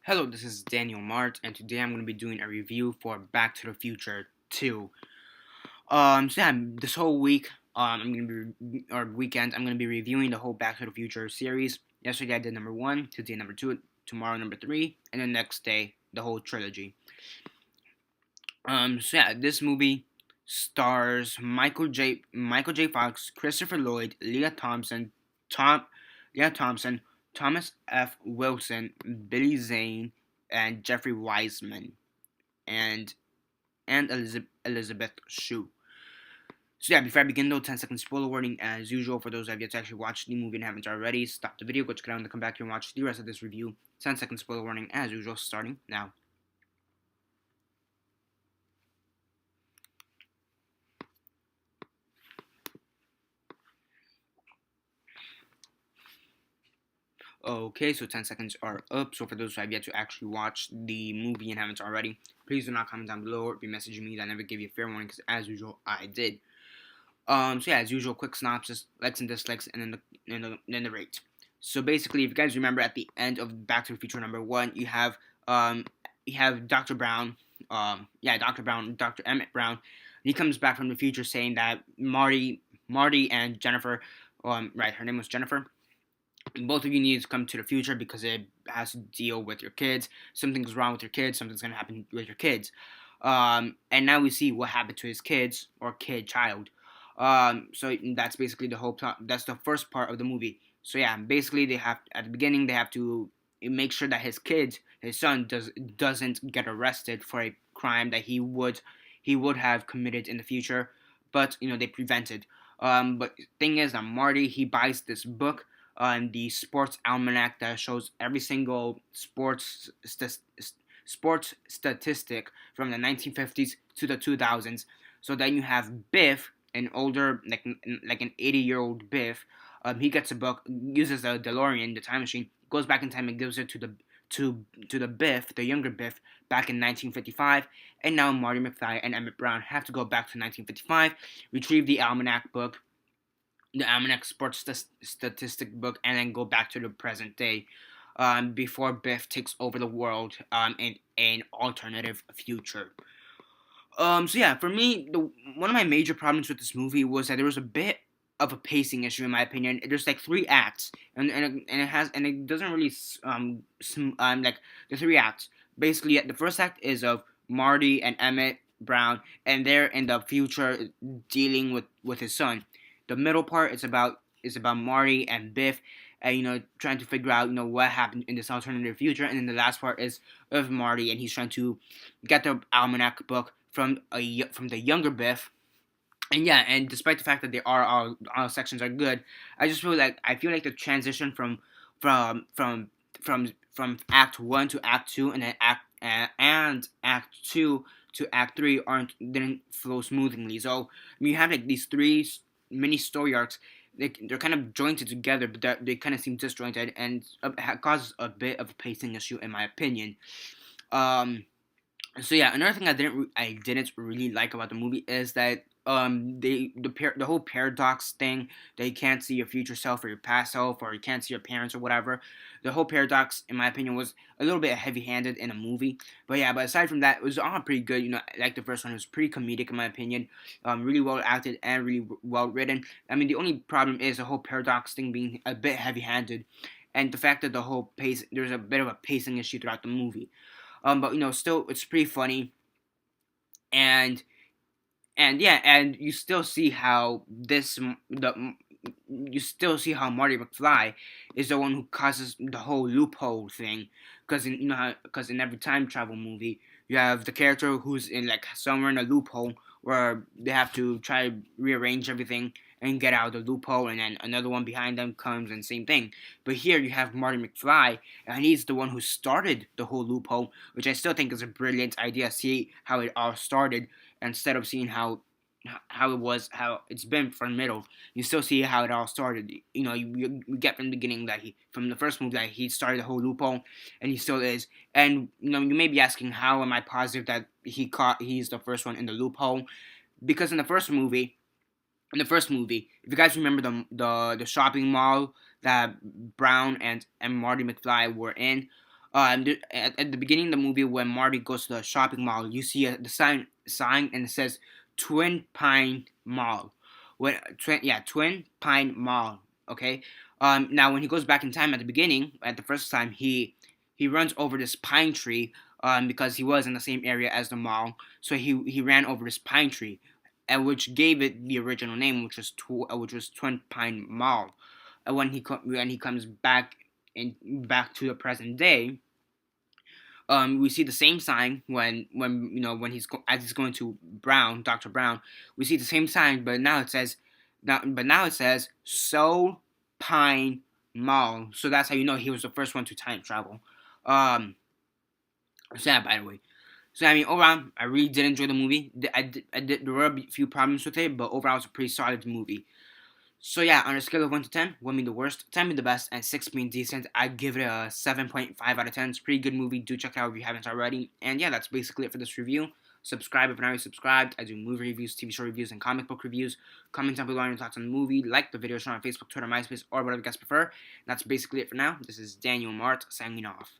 Hello, this is Daniel Mart, and today I'm going to be doing a review for Back to the Future 2. This whole week, I'm going to be, or weekend, I'm going to be reviewing the whole Back to the Future series. Yesterday I did number 1, today number 2, tomorrow number 3, and the next day, the whole trilogy. This movie stars Michael J. Fox, Christopher Lloyd, Tom, Leah Thompson, Thomas F. Wilson, Billy Zane, and Jeffrey Wiseman, and Elizabeth Shue. Before I begin though, 10-second spoiler warning as usual for those that have yet to actually watch the movie and haven't already. Stop the video, go check it out, and come back here and watch the rest of this review. 10-second spoiler warning as usual, starting now. Okay, so 10 seconds are up. So for those who have yet to actually watch the movie and haven't already, please do not comment down below or be messaging me. I never give you a fair warning because as usual, I did. As usual, quick synopsis, likes and dislikes, and then the rate. So basically, if you guys remember at the end of Back to the Future number 1, you have Dr. Brown, Dr. Emmett Brown. He comes back from the future saying that Marty and Jennifer, her name was Jennifer. Both of you need to come to the future because it has to deal with your kids. Something's wrong with your kids. Something's gonna happen with your kids. And now we see what happened to his kids or child. So that's basically the whole plot. That's the first part of the movie. So yeah, basically they have at the beginning they have to make sure that his son doesn't get arrested for a crime that he would have committed in the future, but they prevented. But thing is that Marty, he buys this book, the sports almanac that shows every single sports statistic from the 1950s to the 2000s. So then you have Biff, an older, like an 80-year-old Biff. He gets a book, uses a DeLorean, the time machine, goes back in time and gives it to the Biff, the younger Biff, back in 1955. And now Marty McFly and Emmett Brown have to go back to 1955, retrieve the almanac book, the almanac sports statistic book, and then go back to the present day, before Biff takes over the world, in an alternative future. For me, one of my major problems with this movie was that there was a bit of a pacing issue, in my opinion. There's like 3 acts, and it doesn't really like the 3 acts. Basically, the first act is of Marty and Emmett Brown, and they're in the future dealing with his son. The middle part is about Marty and Biff, and trying to figure out what happened in this alternative future, and then the last part is of Marty, and he's trying to get the almanac book from the younger Biff. And despite the fact that all sections are good, I feel like the transition from from from Act 1 to Act 2, and then Act 2 to Act 3 didn't flow smoothly. So you have like these 3 mini story arcs. They're kind of jointed together, but they kind of seem disjointed, and it causes a bit of a pacing issue, in my opinion. Another thing I didn't really like about the movie is that the whole paradox thing, that you can't see your future self or your past self, or you can't see your parents or whatever. The whole paradox, in my opinion, was a little bit heavy-handed in a movie. But aside from that, it was all pretty good. Like the first one, it was pretty comedic in my opinion. Really well acted and really well written. I mean, the only problem is the whole paradox thing being a bit heavy-handed, and the fact that there's a bit of a pacing issue throughout the movie. But still, it's pretty funny, and and you still see how you still see how Marty McFly is the one who causes the whole loophole thing, because in every time travel movie you have the character who's in like somewhere in a loophole where they have to try to rearrange everything and get out of the loophole, and then another one behind them comes and same thing. But here you have Marty McFly, and he's the one who started the whole loophole, which I still think is a brilliant idea. See how it all started, instead of seeing how it's been from the middle. You still see how it all started. You get from the beginning from the first movie, that he started the whole loophole, and he still is. And you may be asking, how am I positive that he's the first one in the loophole? Because in the first movie, if you guys remember the shopping mall that Brown and Marty McFly were in, At the beginning of the movie, when Marty goes to the shopping mall, you see the sign, and it says Twin Pine Mall. Twin Pine Mall. Okay. Now when he goes back in time at the beginning, at the first time, he runs over this pine tree. Because he was in the same area as the mall, so he ran over this pine tree, and which gave it the original name, which was Twin Pine Mall. And when he comes back to the present day, we see the same sign when when as he's going to Dr. Brown. We see the same sign, but now it says Soul Pine Mall. So that's how you know he was the first one to time travel. So yeah, by the way. So I mean, overall, I really did enjoy the movie. There were a few problems with it, but overall, it's a pretty solid movie. So yeah, on a scale of 1 to 10, 1 being the worst, 10 being the best, and 6 being decent, I give it a 7.5 out of 10. It's a pretty good movie. Do check it out if you haven't already. And yeah, that's basically it for this review. Subscribe if you're not already subscribed. I do movie reviews, TV show reviews, and comic book reviews. Comment down below on your thoughts on the movie. Like the video, share on Facebook, Twitter, MySpace, or whatever you guys prefer. And that's basically it for now. This is Daniel Mart signing off.